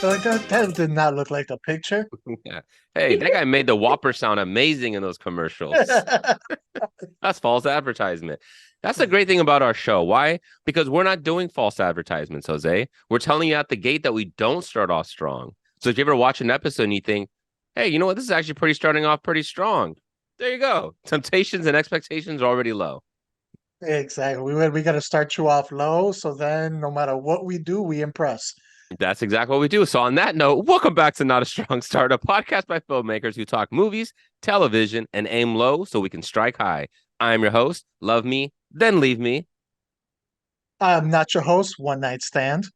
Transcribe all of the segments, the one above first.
Like that did not look like the picture. Yeah. Hey, that guy made the Whopper sound amazing in those commercials. That's false advertisement. That's the great thing about our show. Why? Because we're not doing false advertisements, Jose. We're telling you at the gate that we don't start off strong. So if you ever watch an episode and you think, hey, you know what? This is actually pretty starting off pretty strong. There you go. Temptations and expectations are already low. Exactly. We got to start you off low, so then no matter what we do, we impress. That's exactly what we do. So on that note, welcome back to Not a Strong Start, a podcast by filmmakers who talk movies, television, and aim low so we can strike high. I'm your host. Love me, then leave me. I'm not your host, One Night Stand.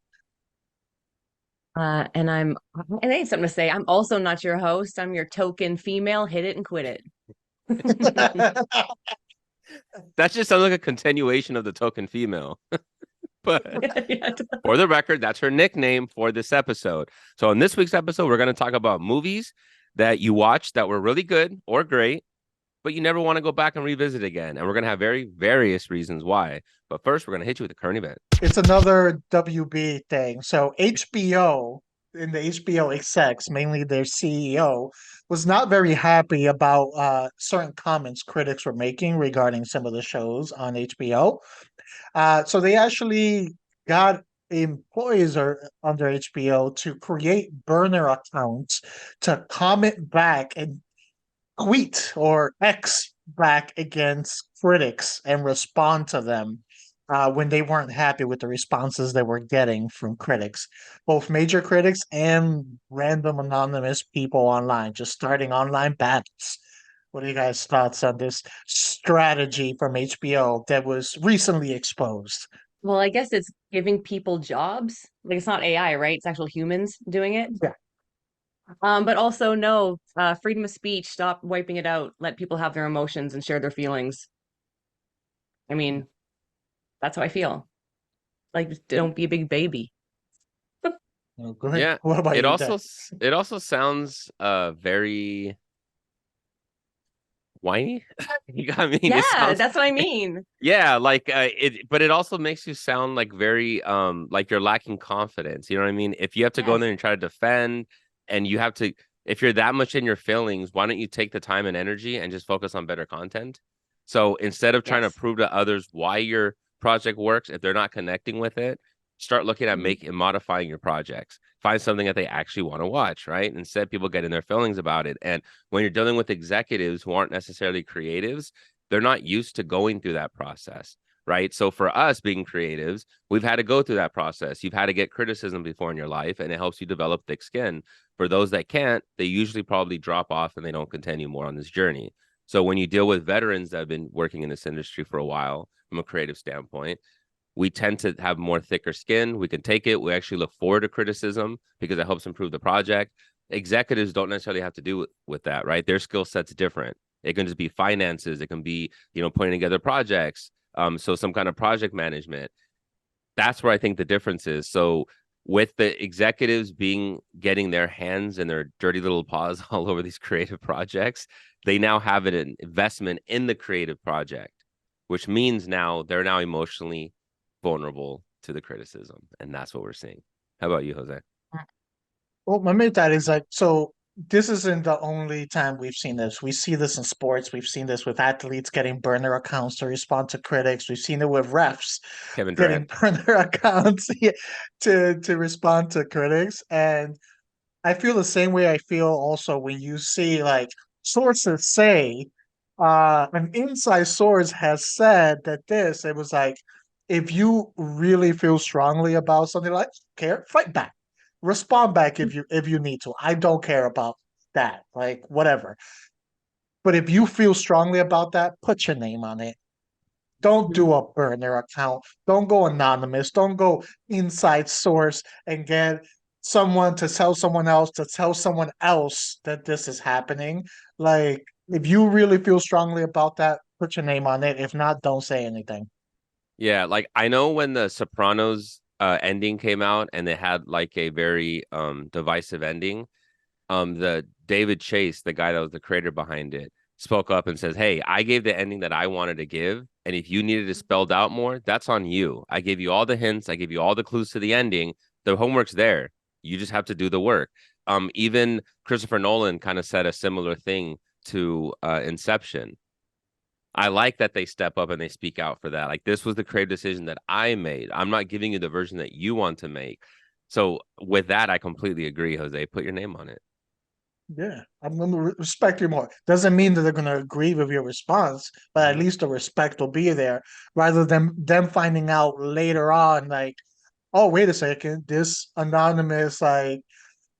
And I have something to say. I'm also not your host. I'm your token female. Hit it and quit it. That just sounds like a continuation of the token female. But Yeah. for the record, that's her nickname for this episode. So in this week's episode, we're going to talk about movies that you watched that were really good or great, but you never want to go back and revisit again. And we're going to have very various reasons why. But first, we're going to hit you with the current event. It's another WB thing. So HBO, in the HBO execs, mainly their CEO, was not very happy about certain comments critics were making regarding some of the shows on HBO. So they actually got employees or under HBO to create burner accounts to comment back and tweet or X back against critics and respond to them when they weren't happy with the responses they were getting from critics, both major critics and random anonymous people online, just starting online battles. What are you guys' thoughts on this strategy from HBO that was recently exposed? Well, I guess it's giving people jobs. Like it's not AI, right? It's actual humans doing it. Yeah. But also no, freedom of speech. Stop wiping it out. Let people have their emotions and share their feelings. I mean, that's how I feel. Like, just don't be a big baby. Oh, good. Yeah, What about it you, also Dad? it also sounds very whiny. I mean, it Yeah, sounds that's what I mean. yeah, like it, but it also makes you sound like very like you're lacking confidence. You know what I mean? If you have to go in Yes. there and try to defend, and you have to, if you're that much in your feelings, why don't you take the time and energy and just focus on better content? So instead of trying to Yes. prove to others why your project works, if they're not connecting with it, start looking at Mhm. making modifying your projects. Find something that they actually want to watch, right? Instead, people get in their feelings about it. And when you're dealing with executives who aren't necessarily creatives, they're not used to going through that process, right? So for us being creatives, we've had to go through that process. You've had to get criticism before in your life, and it helps you develop thick skin. For those that can't, they usually probably drop off and they don't continue more on this journey. So when you deal with veterans that have been working in this industry for a while from a creative standpoint, we tend to have more thicker skin. We can take it. We actually look forward to criticism because it helps improve the project. Executives don't necessarily have to do with that, right? Their skill set's different. It can just be finances. It can be, putting together projects. So some kind of project management. That's where I think the difference is. So with the executives getting their hands and their dirty little paws all over these creative projects, they now have an investment in the creative project, which means now they're now emotionally vulnerable to the criticism. And that's what we're seeing. How about you, Jose? Well, my main thought is like, so this isn't the only time we've seen this. We see this in sports. We've seen this with athletes getting burner accounts to respond to critics. We've seen it with refs Kevin getting Durant. burner accounts to respond to critics. And I feel the same way I feel also when you see like sources say, an inside source has said that it was like, if you really feel strongly about something like care, fight back. Respond back if you need to. I don't care about that. Like whatever. But if you feel strongly about that, put your name on it. Don't do a burner account. Don't go anonymous. Don't go inside source and get someone to tell someone else to tell someone else that this is happening. Like, if you really feel strongly about that, put your name on it. If not, don't say anything. Yeah, like I know when the Sopranos ending came out and they had like a very divisive ending, the David Chase, the guy that was the creator behind it, spoke up and says, "Hey, I gave the ending that I wanted to give, and if you needed it spelled out more, that's on you. I gave you all the hints, I gave you all the clues to the ending. The homework's there. You just have to do the work. Even Christopher Nolan kind of said a similar thing to Inception. I like that they step up and they speak out for that. Like, this was the creative decision that I made. I'm not giving you the version that you want to make. So with that, I completely agree, Jose. Put your name on it. Yeah, I'm going to respect you more. Doesn't mean that they're going to agree with your response, but at least the respect will be there rather than them finding out later on, like, oh, wait a second, this anonymous, like,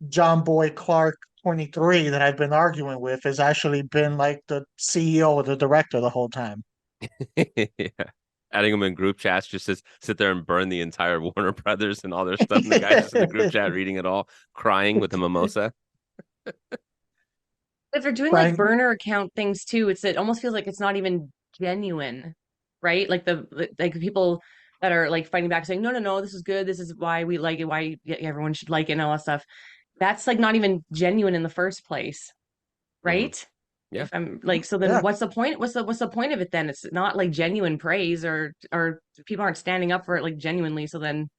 John Boy Clark 23 that I've been arguing with has actually been like the CEO or the director the whole time. Yeah. Adding them in group chats just to sit there and burn the entire Warner Brothers and all their stuff. And the guy's just in the group chat reading it all, crying with a mimosa. If they're doing like Thank burner account things too, it almost feels like it's not even genuine, right? Like like people that are like fighting back saying, no, no, no, this is good. This is why we like it, why everyone should like it and all that stuff. That's like not even genuine in the first place, Hmm. right? Yeah. If I'm like, so then yeah. what's the point? What's the point of it then? It's not like genuine praise or people aren't standing up for it like genuinely. So then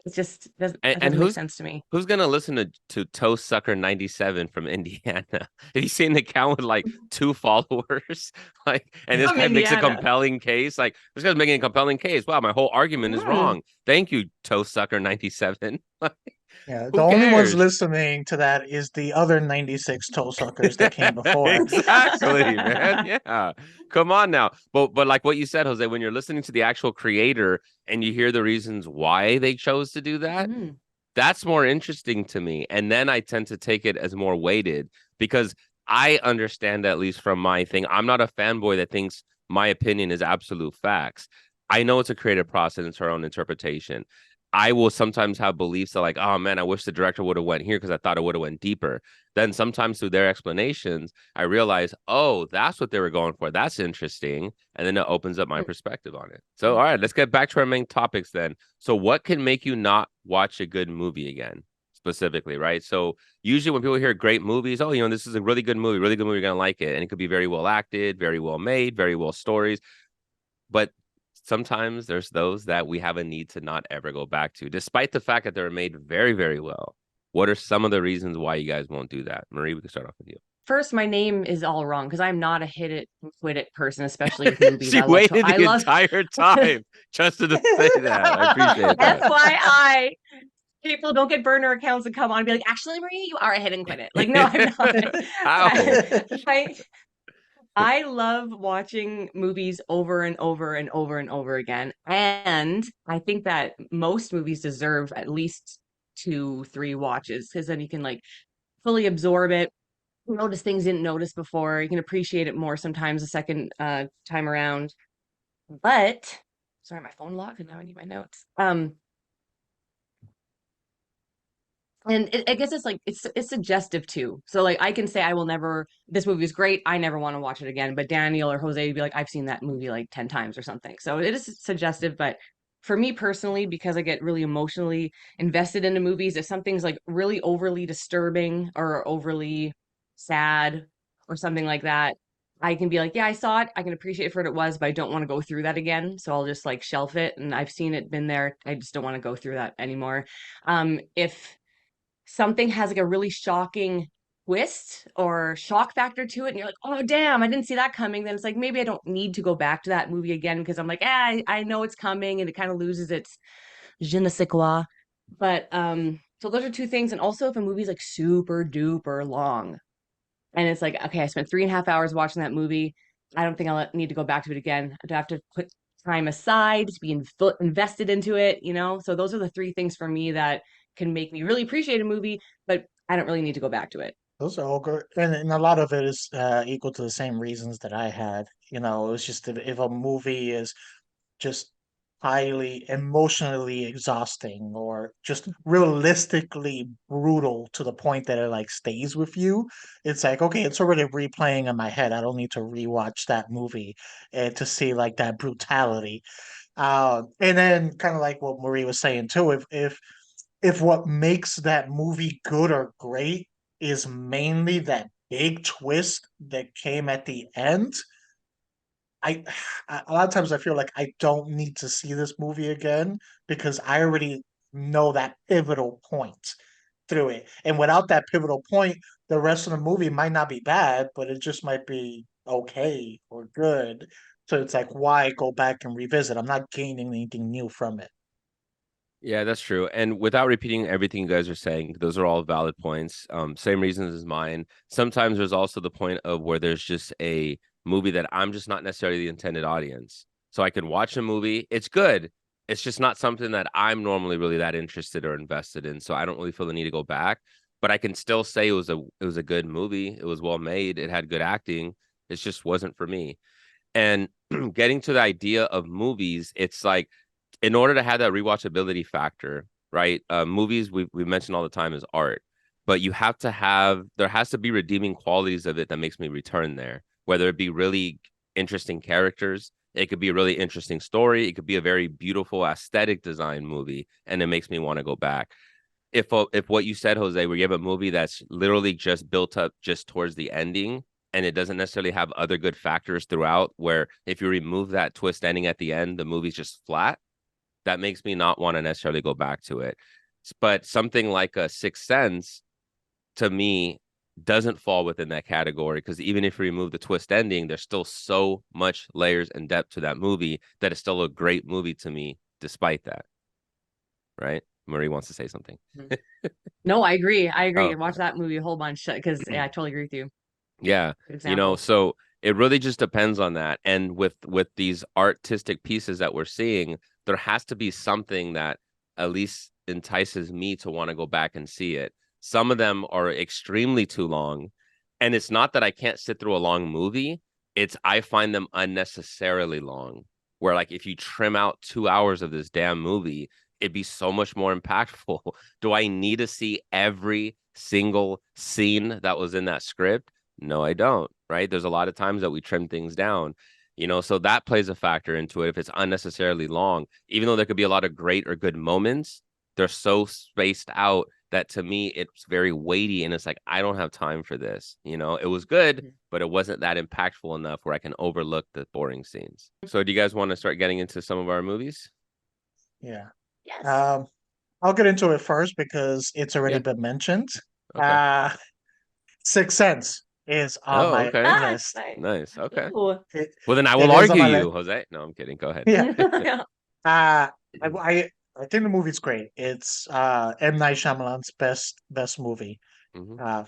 it's just doesn't And, that and doesn't make who's sense to me. who's gonna listen to Toast Sucker 97 from Indiana? Have you seen the account with like 2 followers? Like, and this From guy makes a Indiana. compelling case. Like, this guy's making a compelling case. Wow, my whole argument is Hmm. wrong. Thank you, Toast Sucker 97. Yeah, the Who only ones cares? listening to that is the other 96 toe suckers that came before. Exactly, man. Yeah. Come on now. But like what you said, Jose, when you're listening to the actual creator and you hear the reasons why they chose to do that, Mm. that's more interesting to me. And then I tend to take it as more weighted because I understand, at least from my thing, I'm not a fanboy that thinks my opinion is absolute facts. I know it's a creative process, it's our own interpretation. I will sometimes have beliefs that, like, oh man, I wish the director would have went here because I thought it would have went deeper. Then sometimes through their explanations, I realize, oh, that's what they were going for. That's interesting. And then it opens up my perspective on it. So, all right, let's get back to our main topics then. So, what can make you not watch a good movie again, specifically, right? So, usually when people hear great movies, oh, this is a really good movie, you're going to like it. And it could be very well acted, very well made, very well stories. But sometimes there's those that we have a need to not ever go back to, despite the fact that they're made very, very well. What are some of the reasons why you guys won't do that? Marie, we can start off with you. First, my name is all wrong because I'm not a hit it and quit it person, especially with movies. She waited I the love entire time just to say that. I appreciate that. FYI. People don't get burner accounts and come on and be like, actually, Marie, you are a hit and quit it. Like, no, I'm not. How? I I love watching movies over and over and over and over again. And I think that most movies deserve at least 2, 3 watches because then you can like fully absorb it, notice things you didn't notice before. You can appreciate it more sometimes a second time around. But sorry, my phone locked and now I need my notes. And I guess it's like it's suggestive too. So like I can say I will never. This movie is great. I never want to watch it again. But Daniel or Jose would be like, I've seen that movie like 10 times or something. So it is suggestive. But for me personally, because I get really emotionally invested into movies, if something's like really overly disturbing or overly sad or something like that, I can be like, yeah, I saw it. I can appreciate it for what it was, but I don't want to go through that again. So I'll just like shelf it. And I've seen it, been there. I just don't want to go through that anymore. If something has like a really shocking twist or shock factor to it and you're like, oh damn, I didn't see that coming, then it's like maybe I don't need to go back to that movie again because I'm like, I know it's coming, and it kind of loses its je ne sais quoi. But so those are two things. And also if a movie's like super duper long and it's like, okay, I spent 3.5 hours watching that movie, I don't think I'll need to go back to it again. I have to put time aside to be invested into it. So those are the three things for me that can make me really appreciate a movie, but I don't really need to go back to it. Those are all good, and a lot of it is equal to the same reasons that I had. It was just if a movie is just highly emotionally exhausting or just realistically brutal to the point that it like stays with you, it's like, okay, it's already replaying in my head. I don't need to rewatch that movie to see like that brutality. And then kind of like what Marie was saying too, if what makes that movie good or great is mainly that big twist that came at the end, I a lot of times I feel like I don't need to see this movie again because I already know that pivotal point. through it. And without that pivotal point, the rest of the movie might not be bad, but it just might be okay or good. So it's like, why go back and revisit? I'm not gaining anything new from it. Yeah, that's true. And without repeating everything you guys are saying, those are all valid points. Same reasons as mine. Sometimes there's also the point of where there's just a movie that I'm just not necessarily the intended audience. So I can watch a movie, it's good. It's just not something that I'm normally really that interested or invested in. So I don't really feel the need to go back. But I can still say it was a good movie. It was well made. It had good acting. It just wasn't for me. And getting to the idea of movies, it's like in order to have that rewatchability factor, right? Movies we mention all the time is art, but there has to be redeeming qualities of it that makes me return there. Whether it be really interesting characters, it could be a really interesting story, it could be a very beautiful aesthetic design movie, and it makes me want to go back. If what you said, Jose, where you have a movie that's literally just built up just towards the ending and it doesn't necessarily have other good factors throughout, where if you remove that twist ending at the end, the movie's just flat, that makes me not want to necessarily go back to it. But something like a Sixth Sense, to me, doesn't fall within that category, because even if you remove the twist ending, there's still so much layers and depth to that movie that it's still a great movie to me despite that. Right? Marie wants to say something. No, I agree. I agree. Oh, Watch that movie a whole bunch because yeah, I totally agree with you. yeah. Good example. So it really just depends on that. And with these artistic pieces that we're seeing, there has to be something that at least entices me to want to go back and see it. Some of them are extremely too long. And it's not that I can't sit through a long movie, it's I find them unnecessarily long. Where like if you trim out 2 hours of this damn movie, it'd be so much more impactful. Do I need to see every single scene that was in that script? No, I don't. Right. There's a lot of times that we trim things down, so that plays a factor into it. If it's unnecessarily long, even though there could be a lot of great or good moments, they're so spaced out that to me, it's very weighty. And it's like, I don't have time for this. It was good, but it wasn't that impactful enough where I can overlook the boring scenes. So do you guys want to start getting into some of our movies? Yeah. Yes. I'll get into it first because it's already Yeah. been mentioned. Okay. Sixth Sense is on Oh, my okay. list. Nice. Okay. Ooh. It, Well, then I it will is on argue my list. you, Jose. No, I'm kidding. Go ahead. Yeah. Yeah. I think the movie's great. It's M. Night Shyamalan's best movie. Mhm. Uh,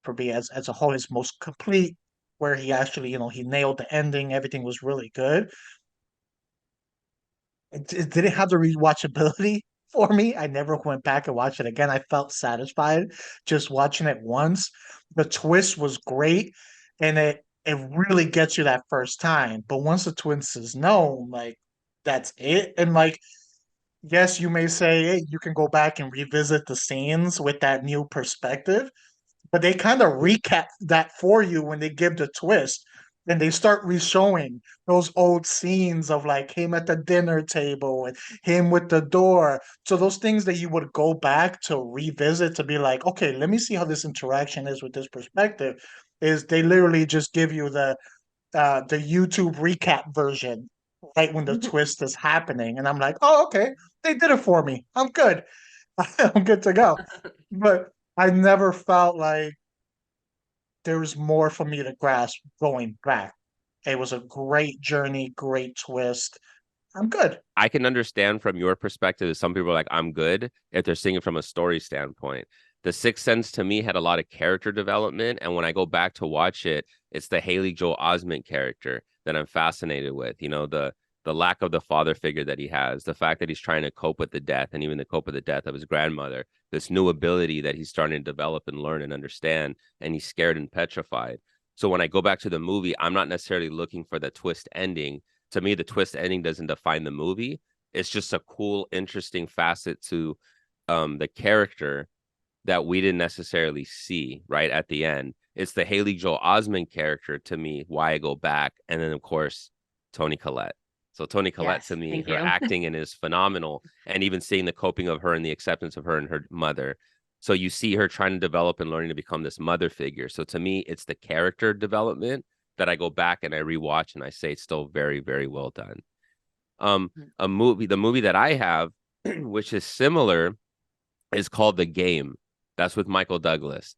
for me as a whole, his most complete, where he actually, he nailed the ending. Everything was really good. It didn't have the rewatchability for me. I never went back and watched it again. I felt satisfied just watching it once. The twist was great, and it really gets you that first time. But once the twist is known, like that's it. And like, yes, you may say, hey, you can go back and revisit the scenes with that new perspective, but they kind of recap that for you when they give the twist. And they start re-showing those old scenes of like him at the dinner table and him with the door. So those things that you would go back to revisit to be like, okay, let me see how this interaction is with this perspective, is they literally just give you the YouTube recap version right when the twist is happening. And I'm like, oh, okay, they did it for me. I'm good. I'm good to go. But I never felt like there was more for me to grasp going back. It was a great journey, great twist. I'm good. I can understand from your perspective, some people are like, I'm good if they're seeing it from a story standpoint. The Sixth Sense to me had a lot of character development. And when I go back to watch it, it's the Haley Joel Osment character that I'm fascinated with. The lack of the father figure that he has, the fact that he's trying to cope with the death and even the cope with the death of his grandmother, this new ability that he's starting to develop and learn and understand, and he's scared and petrified. So when I go back to the movie, I'm not necessarily looking for the twist ending. To me, the twist ending doesn't define the movie. It's just a cool, interesting facet to the character that we didn't necessarily see right at the end. It's the Haley Joel Osment character to me, why I go back. And then, of course, Toni Collette. So Toni Collette, Yes, to me, thank her you. acting in is phenomenal. And even seeing the coping of her and the acceptance of her and her mother. So you see her trying to develop and learning to become this mother figure. So to me, it's the character development that I go back and I rewatch and I say it's still very, very well done. The movie that I have, which is similar, is called The Game. That's with Michael Douglas.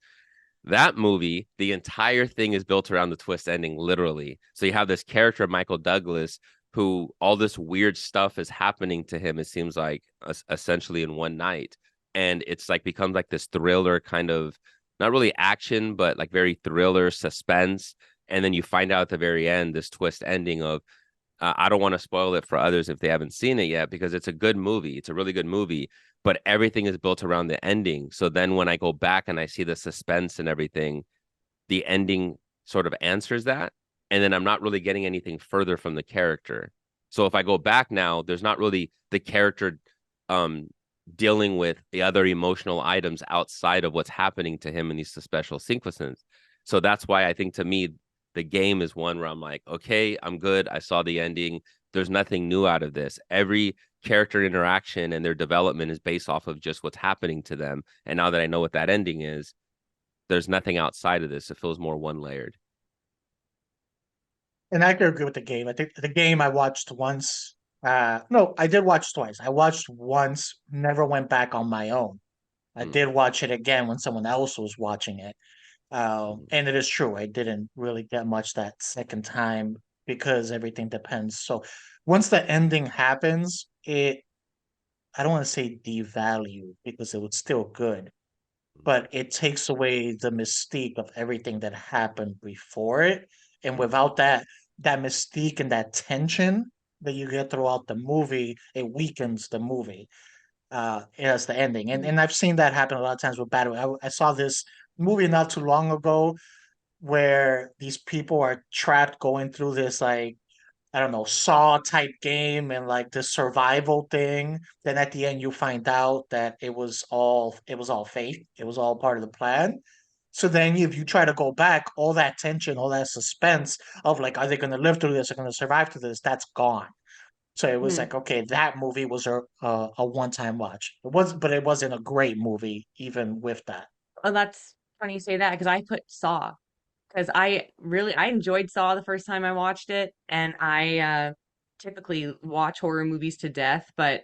That movie, the entire thing is built around the twist ending, literally. So you have this character, Michael Douglas, who all this weird stuff is happening to him, it seems like, essentially in one night. And it's like becomes like this thriller kind of, not really action, but like very thriller suspense. And then you find out at the very end, this twist ending of, I don't want to spoil it for others if they haven't seen it yet, because it's a good movie. It's a really good movie, but everything is built around the ending. So then when I go back and I see the suspense and everything, the ending sort of answers that. And then I'm not really getting anything further from the character. So if I go back now, there's not really the character um, dealing with the other emotional items outside of what's happening to him in these special sequences. So that's why I think, to me, the game is one where I'm like, okay, I'm good. I saw the ending. There's nothing new out of this. Every character interaction and their development is based off of just what's happening to them. And now that I know what that ending is, there's nothing outside of this. It feels more one layered. And I could agree with the game. I think the game I watched once. No, I did watch twice. I watched once, never went back on my own. I Mm, did watch it again when someone else was watching it. mm, And it is true, I didn't really get much that second time because everything depends. So once the ending happens, I don't want to say devalue because it was still good, but it takes away the mystique of everything that happened before it. And mm, without that mystique and that tension that you get throughout the movie, it weakens the movie. As the ending. And Mhm. and I've seen that happen a lot of times with battle. I saw this movie not too long ago where these people are trapped going through this like I don't know, Saw type game and like this survival thing. Then at the end you find out that it was all fake. It was all part of the plan. So then if you try to go back, all that tension, all that suspense of like, are they gonna live through this? Are they gonna survive through this? That's gone. So it was Mhm. like, okay, that movie was a one-time watch. But it wasn't a great movie even with that. Oh, that's funny you say that because I put Saw because I enjoyed Saw the first time I watched it, and I typically watch horror movies to death, but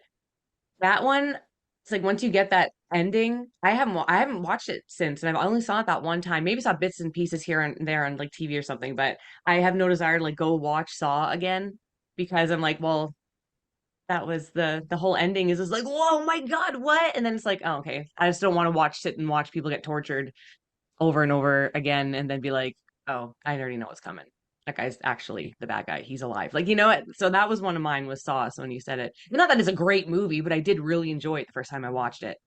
that one, it's like once you get that ending, I haven't watched it since, and I've only saw it that one time. Maybe saw bits and pieces here and there on like TV or something, but I have no desire to like go watch Saw again because I'm like, well, that was the whole ending is just like, whoa, my God, what? And then it's like, oh, okay, I just don't want to sit and watch people get tortured over and over again and then be like, oh, I already know what's coming. That guy's actually the bad guy. He's alive. Like, you know what? So that was one of mine was Sauce when you said it. Not that it's a great movie, but I did really enjoy it the first time I watched it.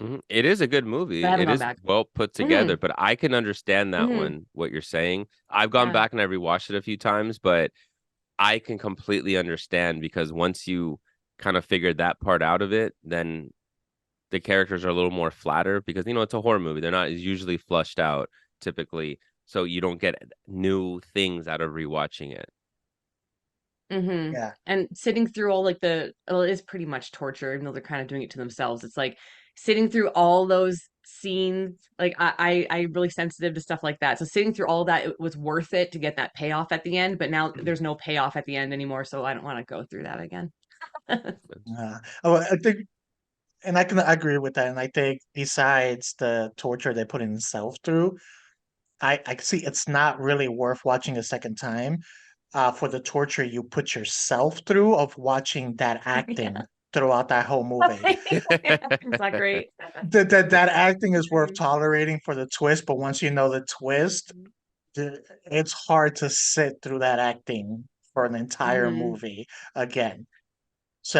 mm. It is a good But I movie. haven't It gone is back. well put Hmm. together, but I can understand that Hmm. one, what you're saying. I've gone Yeah. back and I rewatched it a few times, but I can completely understand, because once you kind of figured that part out of it, then the characters are a little more flatter, because it's a horror movie. They're not usually flushed out typically, so you don't get new things out of rewatching it. Hmm. Yeah. And sitting through all like well, it is pretty much torture, even though they're kind of doing it to themselves. It's like sitting through all those scenes. Like I'm really sensitive to stuff like that. So sitting through all that, it was worth it to get that payoff at the end. But now there's no payoff at the end anymore, so I don't want to go through that again. Oh, I think, and I can agree with that. And I think besides the torture they put himself through, I see it's not really worth watching a second time. For the torture you put yourself through of watching that acting Yeah. throughout that whole movie. It's not great. That acting is worth Mhm. tolerating for the twist, but once you know the twist, it's hard to sit through that acting for an entire Mhm. movie again.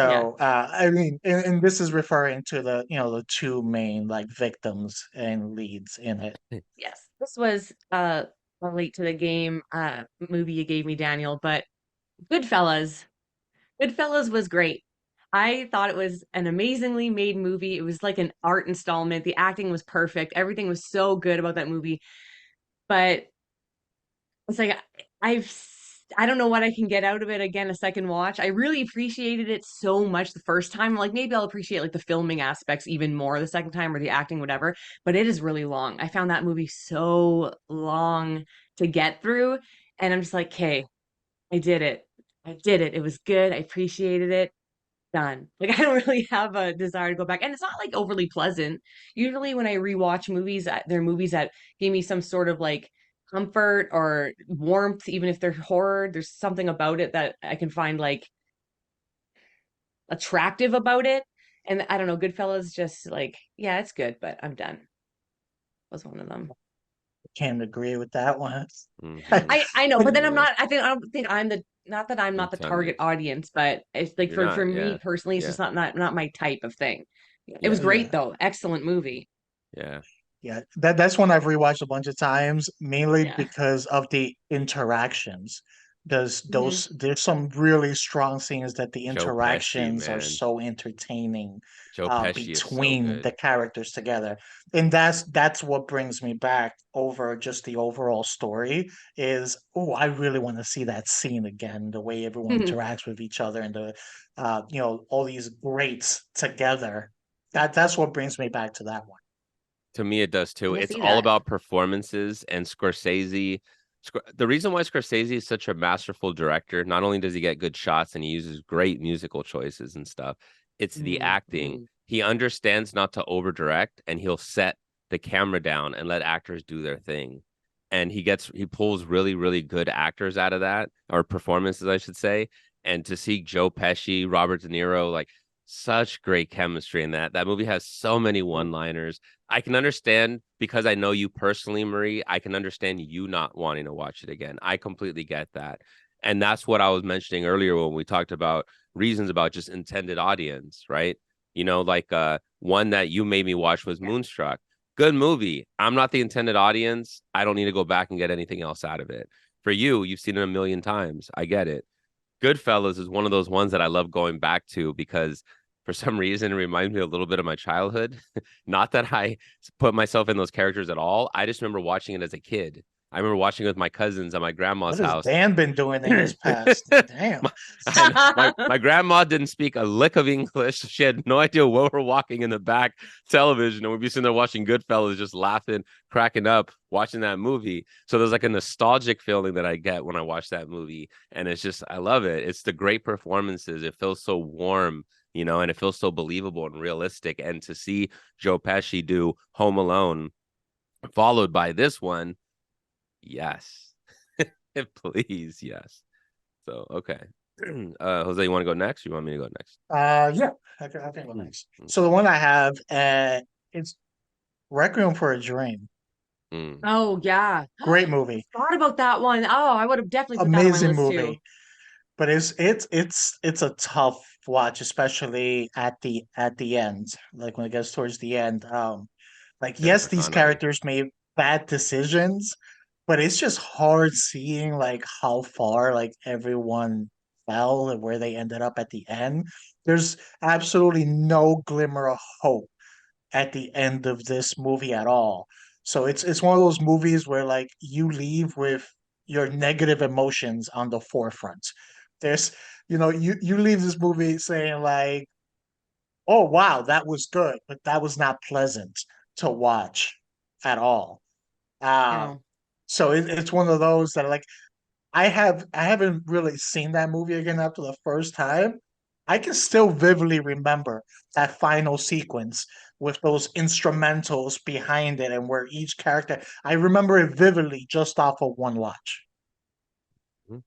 Yeah. So, I mean, and this is referring to the two main like victims and leads in it. Yes. This was late to the game movie you gave me, Daniel, but Goodfellas. Goodfellas was great. I thought it was an amazingly made movie. It was like an art installment. The acting was perfect. Everything was so good about that movie. But it's like I don't know what I can get out of it again a second watch. I really appreciated it so much the first time. Like maybe I'll appreciate like the filming aspects even more the second time or the acting, whatever. But it is really long. I found that movie so long to get through. And I'm just like, okay, I did it. I did it. It was good. I appreciated it. done. Like I don't really have a desire to go back. And it's not like overly pleasant. Usually when I rewatch movies, they're movies that give me some sort of like comfort or warmth, even if they're horror. There's something about it that I can find like attractive about it. And I don't know, Goodfellas just like, yeah, it's good, but I'm done. Was one of them. Can't agree with that one. Hmm. I know, but then I'm Yeah, not. I don't think I'm the not that I'm not the target intended. audience, but it's like You're for not. me Yeah. personally, it's Yeah. just not my type of thing. It was Yeah. Yeah. great though, excellent movie. Yeah. Yeah, that's one I've rewatched a bunch of times, mainly Yeah. because of the interactions. Hmm. There's some really strong scenes that the Joe Pesci, interactions are man. so entertaining Joe Pesci is so between good. the characters together. And that's what brings me back over just the overall story is, oh, I really want to see that scene again, the way everyone interacts with each other and the all these greats together. That's what brings me back to that one. To me, it does I too. can It's see all that. about performances and Scorsese. The reason why Scorsese is such a masterful director, not only does he get good shots and he uses great musical choices and stuff, it's the acting. Mm-hmm. He understands not to overdirect and he'll set the camera down and let actors do their thing. And he pulls really, really good actors out of that, or performances, I should say. And to see Joe Pesci, Robert De Niro, like such great chemistry in that. That movie has so many one-liners. I can understand because I know you personally, Marie. I can understand you not wanting to watch it again. I completely get that. And that's what I was mentioning earlier when we talked about reasons about just intended audience, right? Like one that you made me watch was Yeah. Moonstruck. Good movie. I'm not the intended audience. I don't need to go back and get anything else out of it. For you, you've seen it a million times. I get it. Goodfellas is one of those ones that I love going back to because for some reason it reminds me a little bit of my childhood. Not that I put myself in those characters at all. I just remember watching it as a kid. I remember watching it with my cousins at my grandma's What has house. Dan been doing in his past? Damn. my, my grandma didn't speak a lick of English. She had no idea what we're walking in the back television, and we'd be sitting there watching Goodfellas, just laughing, cracking up, watching that movie. So there's like a nostalgic feeling that I get when I watch that movie, and it's just I love it. It's the great performances. It feels so warm, and it feels so believable and realistic. And to see Joe Pesci do Home Alone, followed by this one, yes, please, yes. So okay. Jose, you want to go next? Or you want me to go next? Yeah, I can go Mm, next. So okay. the one I have, it's Requiem for a Dream. Mm. Oh yeah. Great I movie, forgot about that one. Oh, I would have definitely put that on my amazing list too. movie. But it's a tough watch, especially at the end, like when it gets towards the end. Like yes, Jennifer these Connelly. characters made bad decisions, but it's just hard seeing like how far like everyone fell and where they ended up at the end. There's absolutely no glimmer of hope at the end of this movie at all. So it's one of those movies where like you leave with your negative emotions on the forefront. There's you leave this movie saying like, oh wow, that was good, but that was not pleasant to watch at all. Uh No. so it's one of those that like I haven't really seen that movie again after the first time. I can still vividly remember that final sequence with those instrumentals behind it and where each character I remember it vividly just off of one watch. Mhm.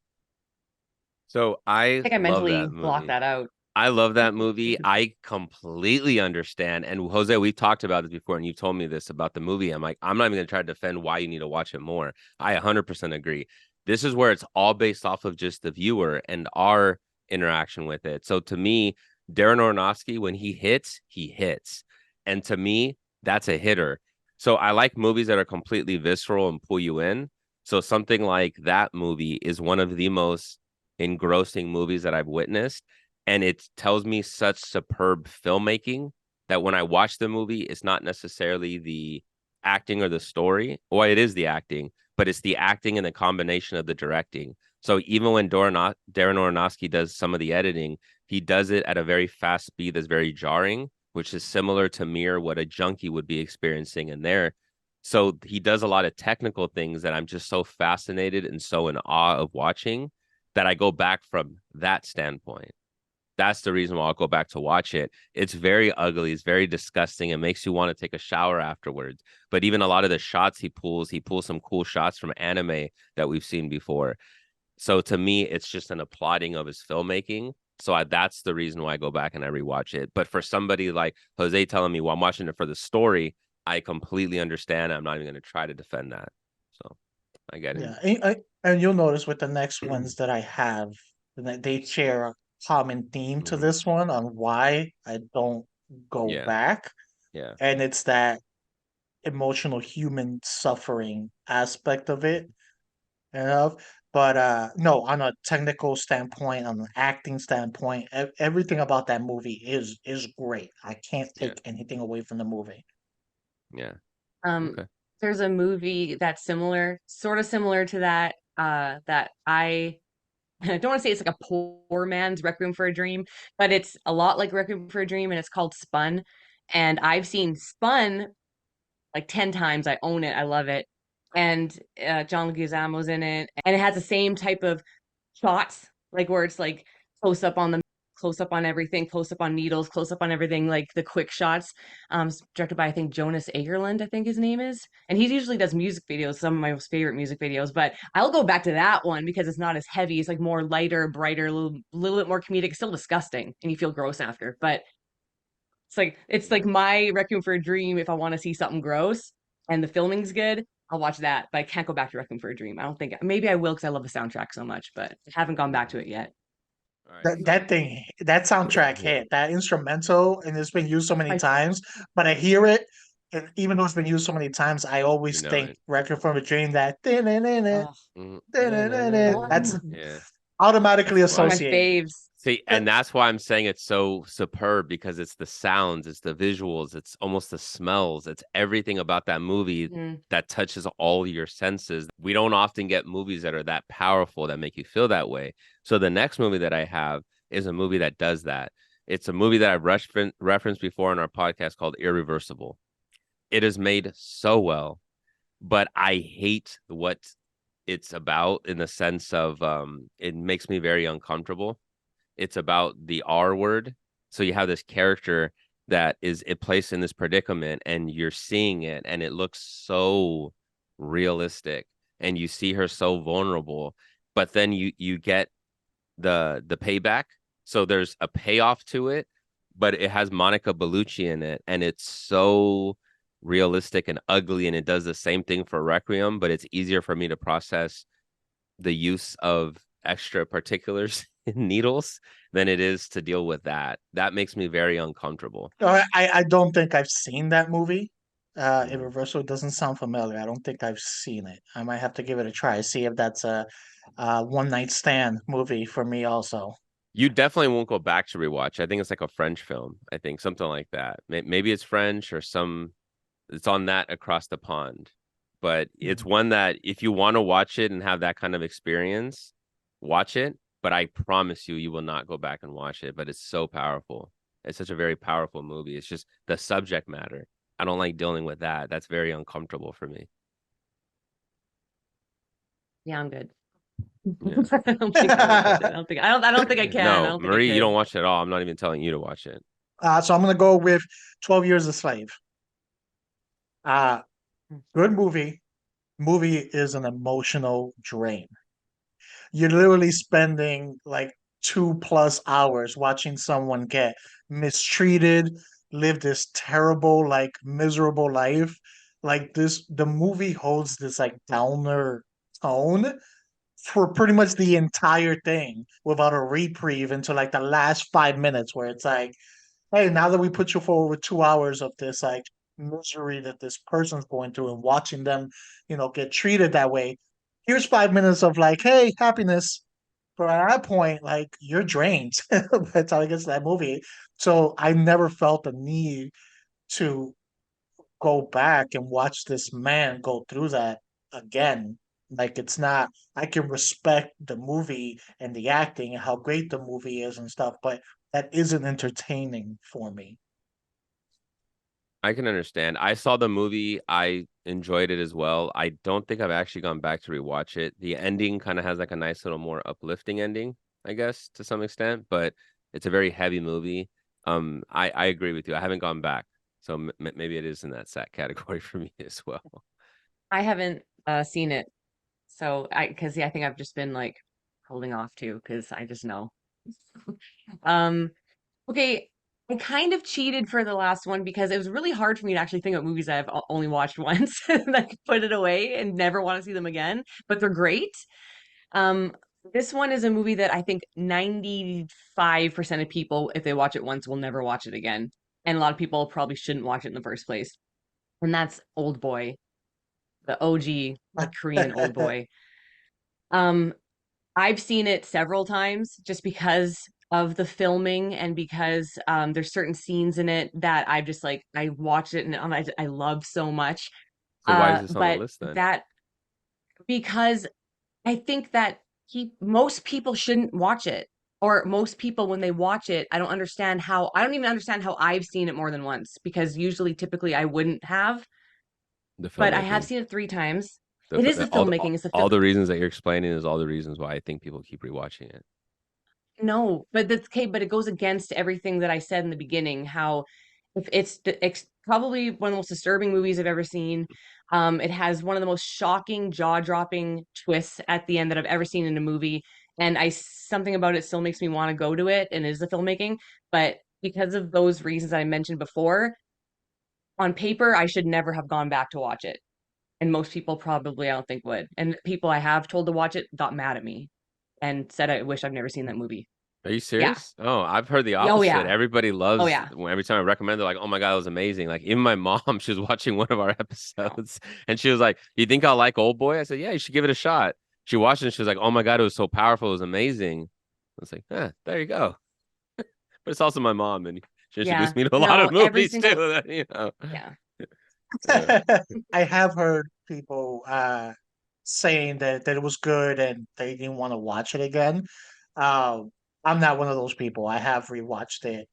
So I I think I love that mentally blocked movie. that out. I love that movie. I completely understand. And Jose, we've talked about this before, and you told me this about the movie. I'm like, I'm not even going to try to defend why you need to watch it more. I 100% agree. This is where it's all based off of just the viewer and our interaction with it. So to me, Darren Aronofsky, when he hits, he hits. And to me, that's a hitter. So I like movies that are completely visceral and pull you in. So something like that movie is one of the most engrossing movies that I've witnessed, and it tells me such superb filmmaking that when I watch the movie, it's not necessarily the acting or the story. Well, it is the acting, but it's the acting and the combination of the directing. So even when Darren Aronofsky does some of the editing, he does it at a very fast speed that's very jarring, which is similar to mirror what a junkie would be experiencing in there. So he does a lot of technical things that I'm just so fascinated and so in awe of watching that I go back from that standpoint. That's the reason why I'll go back to watch it. It's very ugly. It's very disgusting. It makes you want to take a shower afterwards. But even a lot of the shots he pulls some cool shots from anime that we've seen before. So to me, it's just an applauding of his filmmaking. So that's the reason why I go back and I rewatch it. But for somebody like Jose telling me, well, I'm watching it for the story, I completely understand. I'm not even going to try to defend that. So I get it. Yeah, and you'll notice with the next ones that I have, that they share a common theme to this one on why I don't go Yeah. back, Yeah. and it's that emotional human suffering aspect of it, you know. But no, on a technical standpoint, on an acting standpoint, everything about that movie is great. I can't Yeah. take anything away from the movie. Yeah. Um, Okay. there's a movie that's similar, sort of similar to that, that I don't want to say it's like a poor man's Requiem for a Dream, but it's a lot like Requiem for a Dream, and it's called Spun. And I've seen Spun like 10 times. I own it. I love it. And John Leguizamo's in it, and it has the same type of shots, like where it's like close up on the close up on everything, close up on needles, close up on everything, like the quick shots. Directed by I think Jonas Agerland, I think his name is, and he usually does music videos, some of my most favorite music videos. But I'll go back to that one because it's not as heavy. It's like more lighter, brighter, little bit more comedic. It's still disgusting, and you feel gross after, but it's like my Requiem for a Dream. If I want to see something gross and the filming's good, I'll watch that. But I can't go back to Requiem for a Dream. I don't think maybe I will because I love the soundtrack so much, but I haven't gone back to it yet. All right. That that thing, that soundtrack Yeah. hit, that instrumental, and it's been used so many I times. But I hear it, and even though it's been used so many times, I You always know think it. "Record from a Dream." That oh, that's Yeah. automatically That's one of why. my associated. faves. See, and that's why I'm saying it's so superb because it's the sounds, it's the visuals, it's almost the smells, it's everything about that movie Mm. that touches all your senses. We don't often get movies that are that powerful that make you feel that way. So the next movie that I have is a movie that does that. It's a movie that I've referenced before in our podcast called Irreversible. It is made so well, but I hate what it's about in the sense of it makes me very uncomfortable. It's about the R word. So you have this character that is it placed in this predicament and you're seeing it and it looks so realistic and you see her so vulnerable, but then you get the payback. So there's a payoff to it, but it has Monica Bellucci in it and it's so realistic and ugly and it does the same thing for Requiem, but it's easier for me to process the use of extra particulars in needles than it is to deal with that. That makes me very uncomfortable. I don't think I've seen that movie. Mhm. Irreversible doesn't sound familiar. I don't think I've seen it. I might have to give it a try. See if that's a one night stand movie for me also. You definitely won't go back to rewatch. I think it's like a French film. I think something like that. Maybe it's French or some. It's on that across the pond, but it's Mhm. one that if you want to watch it and have that kind of experience, watch it. But I promise you, you will not go back and watch it. But it's so powerful. It's such a very powerful movie. It's just the subject matter. I don't like dealing with that. That's very uncomfortable for me. Yeah, I'm good. Yeah. I don't think I would touch it. I don't think I can. I No, don't think I Marie, you could. don't watch it at all. I'm not even telling you to watch it. So I'm gonna go with 12 Years a Slave. Uh good movie. Movie is an emotional drain. You're literally spending like 2+ hours watching someone get mistreated, live this terrible, like miserable life. Like the movie holds this like downer tone for pretty much the entire thing without a reprieve until like the last 5 minutes where it's like, hey, now that we put you forward with 2 hours of this like misery that this person's going through and watching them, get treated that way, here's 5 minutes of like, hey, happiness. But at that point, like you're drained. That's how I gets to that movie. So I never felt the need to go back and watch this man go through that again. Like it's not, I can respect the movie and the acting and how great the movie is and stuff, but that isn't entertaining for me. I can understand. I saw the movie. I enjoyed it as well. I don't think I've actually gone back to rewatch it. The ending kind of has like a nice little more uplifting ending, I guess, to some extent, but It's a very heavy movie. I agree with you. I haven't gone back, so maybe it is in that sad category for me as well. I haven't seen it, so because I think I've just been like holding off too because I just know. Um, okay, I kind of cheated for the last one because it was really hard for me to actually think of movies I've only watched once and I put it away and never want to see them again, but they're great. Um, this one is a movie that I think 95% of people, if they watch it once, will never watch it again. And a lot of people probably shouldn't watch it in the first place. And that's Old Boy, the OG Korean Old Boy. Um, I've seen it several times just because of the filming and because there's certain scenes in it that I've just like I watched it and I love so much. So why is this on the But list then? that because I think that most people shouldn't watch it. Or most people, when they watch it, I don't even understand how I've seen it more than once because usually, typically, I wouldn't have, The but I have filmmaking, seen it 3 times. It is the all filmmaking. It's the all the reasons that you're explaining is all the reasons why I think people keep rewatching it. No, but that's okay. But it goes against everything that I said in the beginning. How if it's probably one of the most disturbing movies I've ever seen. It has one of the most shocking, jaw-dropping twists at the end that I've ever seen in a movie, and I something about it still makes me want to go to it. And it is the filmmaking, but because of those reasons that I mentioned before, on paper, I should never have gone back to watch it. And most people probably I don't think would. And people I have told to watch it got mad at me and said I wish I've never seen that movie. Are you Yeah. serious? Oh, I've heard the Oh opposite. yeah. Everybody Oh loves yeah. every time I recommend, they're like, "Oh my God, it was amazing!" Like even my mom, she was watching one of our episodes, and she was like, "Do you think I'll like Old Boy?" I said, "Yeah, you should give it a shot." She watched it, and she was like, "Oh my God, it was so powerful, it was amazing." I was like, there you go." But it's also my mom, and she Yeah. introduced me to a lot No, of every movies single too. yeah. Uh, I have heard people saying that it was good and they didn't want to watch it again. Um, I'm not one of those people. I have rewatched it.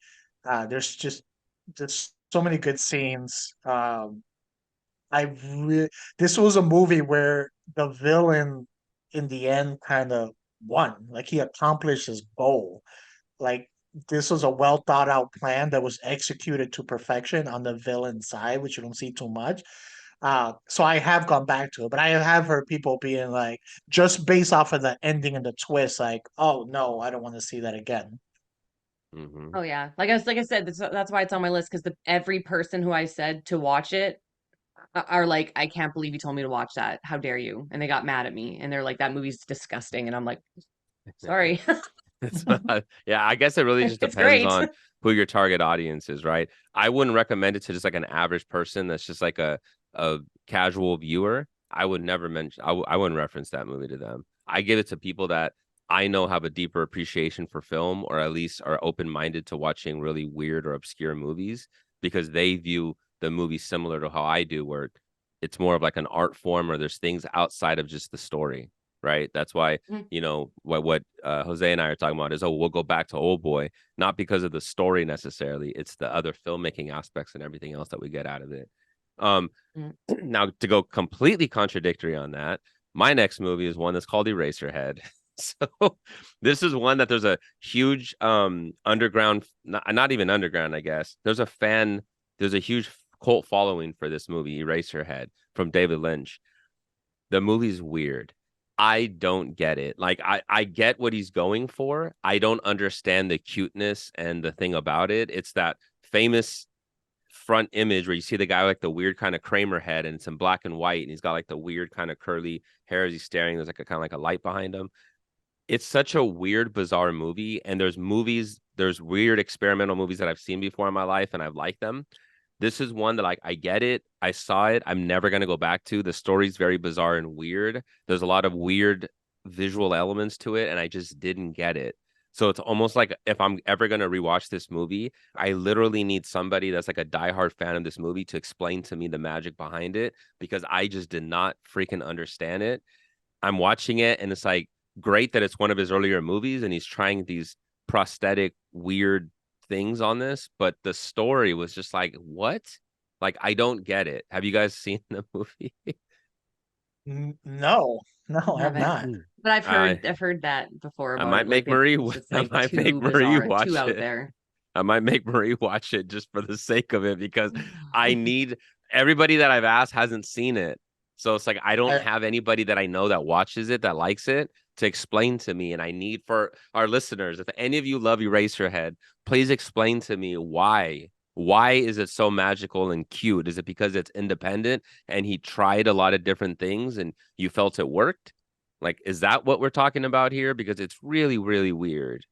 There's just so many good scenes. I re This was a movie where the villain in the end kind of won. Like he accomplished his goal. Like this was a well thought out plan that was executed to perfection on the villain side, which you don't see too much. So I have gone back to it, but I have heard people being like, just based off of the ending and the twist, like, oh no, I don't want to see that again. mhm. Oh yeah. Like I said, that's why it's on my list because the every person who I said to watch it are like, I can't believe you told me to watch that. How dare you? And they got mad at me and they're like, that movie's disgusting. And I'm like, sorry. Yeah, I guess it really just It's depends great. on who your target audience is, right? I wouldn't recommend it to just like an average person that's just like a casual viewer. I would never mention I wouldn't reference that movie to them. I give it to people that I know have a deeper appreciation for film or at least are open-minded to watching really weird or obscure movies because they view the movie similar to how I do, where it's more of like an art form or there's things outside of just the story, right? That's why what Jose and I are talking about is, we'll go back to Old Boy, not because of the story necessarily. It's the other filmmaking aspects and everything else that we get out of it. Um, Mm. now to go completely contradictory on that, my next movie is one that's called Eraserhead. So this is one that there's a huge underground, not even underground, I guess. There's a huge cult following for this movie, Eraserhead, from David Lynch. The movie's weird. I don't get it. Like I get what he's going for. I don't understand the cuteness and the thing about it. It's that famous front image where you see the guy with like the weird kind of Kramer head and it's in black and white and he's got like the weird kind of curly hair as he's staring. There's like a kind of like a light behind him. It's such a weird, bizarre movie. And there's weird experimental movies that I've seen before in my life and I've liked them. This is one that like I get it. I saw it. I'm never gonna go back to. The story's very bizarre and weird. There's a lot of weird visual elements to it, and I just didn't get it. So it's almost like if I'm ever gonna rewatch this movie, I literally need somebody that's like a diehard fan of this movie to explain to me the magic behind it because I just did not freaking understand it. I'm watching it and it's like great that it's one of his earlier movies and he's trying these prosthetic weird things on this, but the story was just like, what? Like I don't get it. Have you guys seen the movie? No. No, I I have haven't. not. But I I've heard that before I about might it. Like make Marie. it's I like might make too Marie bizarre and too watch out it. there. I might make Marie watch it just for the sake of it because I need everybody that I've asked hasn't seen it. So it's like I don't I, have anybody that I know that watches it that likes it to explain to me. And I need for our listeners, if any of you love Eraserhead, please explain to me why. Why is it so magical and cute? Is it because it's independent and he tried a lot of different things and you felt it worked? Like, is that what we're talking about here? Because it's really, really weird.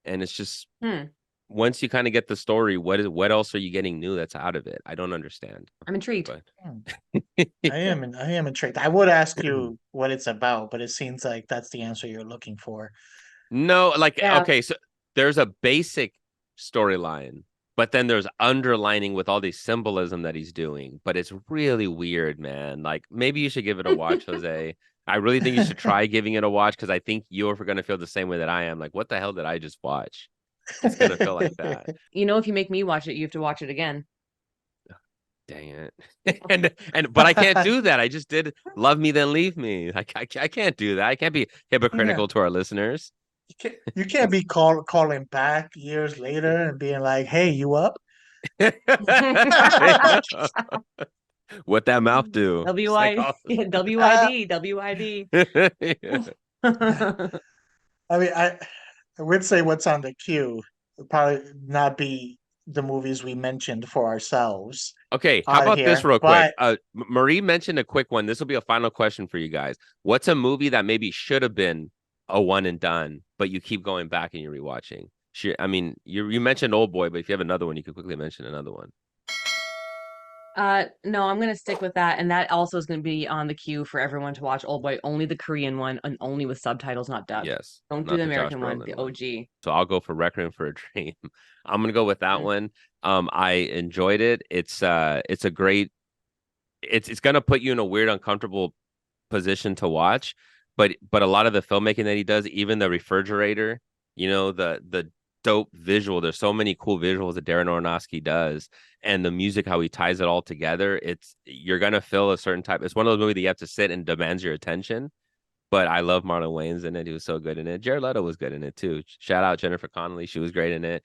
And it's just Hmm. once you kind of get the story, what else are you getting new that's out of it? I don't understand. I'm intrigued. But hmm, I am intrigued. I would ask you what it's about, but it seems like that's the answer you're looking for. no, like Yeah. okay, so there's a basic storyline, but then there's underlining with all these symbolism that he's doing. But it's really weird, man. Like maybe you should give it a watch, Jose. I really think you should try giving it a watch because I think you're going to feel the same way that I am. Like, what the hell did I just watch? It's gonna feel like that. You know, if you make me watch it, you have to watch it again. Dang it. But I can't do that. I just did Love Me Then Leave Me. I can't do that. I can't be Yeah. hypocritical to our listeners. You can't be calling back years later and being like, "Hey, you up?" I know. What that mouth do? It's like WI, all Uh, WID, WID. I mean, I would say what's on the queue would probably not be the movies we mentioned for ourselves Okay, how on about this here, real quick? but Marie mentioned a quick one. This will be a final question for you guys. What's a movie that maybe should have been a one and done, but you keep going back and you're rewatching? I mean, you mentioned Old Boy, but if you have another one, you could quickly mention another one. No, I'm gonna stick with that, and that also is gonna be on the queue for everyone to watch Old Boy, only the Korean one and only with subtitles, not dubbed. Yes, Don't do not the the Josh American one, Brolin the one. OG. So I'll go for Requiem for a Dream. I'm gonna go with that Mm. one. I enjoyed it. It's a great. It's gonna put you in a weird, uncomfortable position to watch, but a lot of the filmmaking that he does, even the refrigerator, the dope visual. There's so many cool visuals that Darren Aronofsky does, and the music, how he ties it all together. You're gonna feel a certain type. It's one of those movies that you have to sit and demands your attention. But I love Marlon Wayans in it. He was so good in it. Jared Leto was good in it too. Shout out Jennifer Connelly. She was great in it.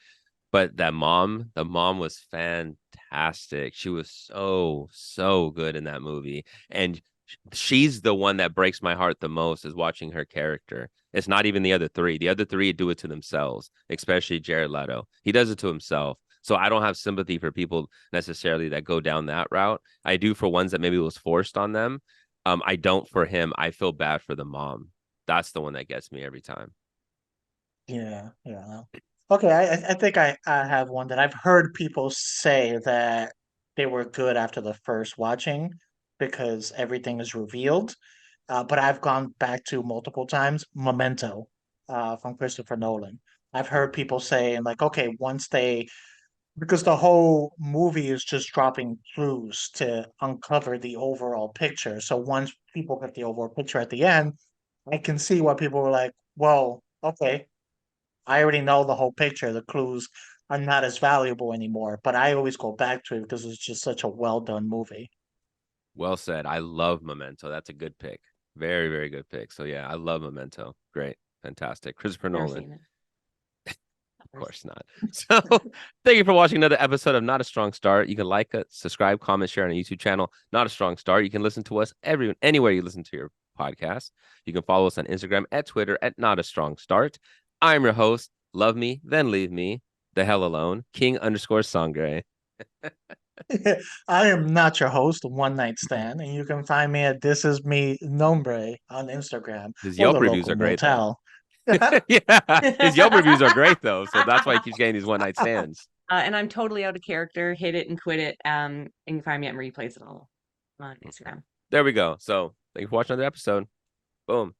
But the mom was fantastic. She was so good in that movie. And she's the one that breaks my heart the most is watching her character. It's not even the other three. The other three do it to themselves, especially Jared Leto. He does it to himself. So I don't have sympathy for people necessarily that go down that route. I do for ones that maybe was forced on them. I don't for him. I feel bad for the mom. That's the one that gets me every time. yeah, yeah. Okay, I think I have one that I've heard people say that they were good after the first watching because everything is revealed. But I've gone back to multiple times. Memento, from Christopher Nolan. I've heard Mhm. people saying like, okay, once they because the whole movie is just dropping clues to uncover the overall picture. So once people get the overall picture at the end, I can see why people were like, well, okay, I already know the whole picture. The clues are not as valuable anymore. But I always go back to it because it's just such a well done movie. Well said. I love Memento. That's a good pick. Very, very good pick. So yeah, I love Memento. Great. Fantastic. Christopher Never Nolan. seen it. Of course not. So thank you for watching another episode of Not a Strong Start. You can like us, subscribe, comment, share on our YouTube channel, Not a Strong Start. You can listen to us anywhere you listen to your podcast. You can follow us on Instagram at Twitter at Not a Strong Start. I'm your host. Love me, then leave me the hell alone. King_Sangre. I am not your host, One Night Stand, and you can find me at This Is Me Nombre on Instagram His or Yelp the reviews local are great though. motel. Yeah, his Yelp reviews are great though, so that's why he keeps getting these one night stands. And I'm totally out of character. Hit it and quit it. And you can find me at Replays It All on Instagram. There we go. So thank you for watching another episode. Boom.